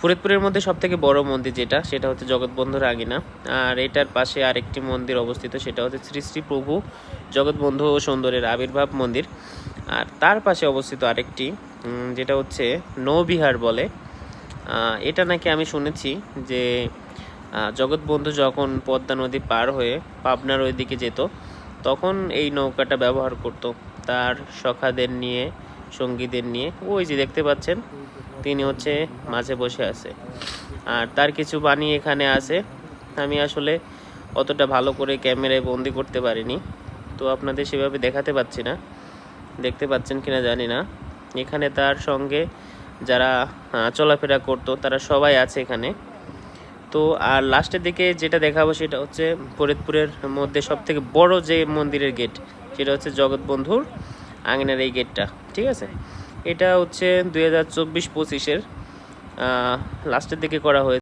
ফরিদপুরের মধ্যে সবথেকে বড় মন্দির যেটা, সেটা হচ্ছে জগৎবন্ধুর আঙিনা। আর এটার পাশে আরেকটি মন্দির অবস্থিত, সেটা হচ্ছে শ্রী শ্রী প্রভু জগৎবন্ধু ও সুন্দরের আবির্ভাব মন্দির। আর তার পাশে অবস্থিত আরেকটি যেটা হচ্ছে নৌবিহার বলে। এটা নাকি আমি শুনেছি যে জগৎবন্ধু যখন পদ্মা নদী পার হয়ে পাবনার ওই দিকে যেত, তখন এই নৌকাটা ব্যবহার করত তার সখাদের নিয়ে, সঙ্গীদের নিয়ে। ওই যে দেখতে পাচ্ছেন, তিনি হচ্ছে মাঝে বসে আছে, আর তার কিছু বাণী এখানে আছে। আমি আসলে অতটা ভালো করে ক্যামেরায় বন্দি করতে পারিনি, তো আপনাদের সেভাবে দেখাতে পাচ্ছি না, দেখতে পাচ্ছেন কিনা জানি না। এখানে তার সঙ্গে যারা চলাফেরা করতো তারা সবাই আছে এখানে। তো আর লাস্টের দিকে যেটা দেখাবো সেটা হচ্ছে ফরিদপুরের মধ্যে সবথেকে বড় যে মন্দিরের গেট, সেটা হচ্ছে জগৎবন্ধুর আঙিনার এই গেটটা। ঠিক আছে, এটা হচ্ছে 2024-25-এর লাস্টের দিকে করা হয়েছে।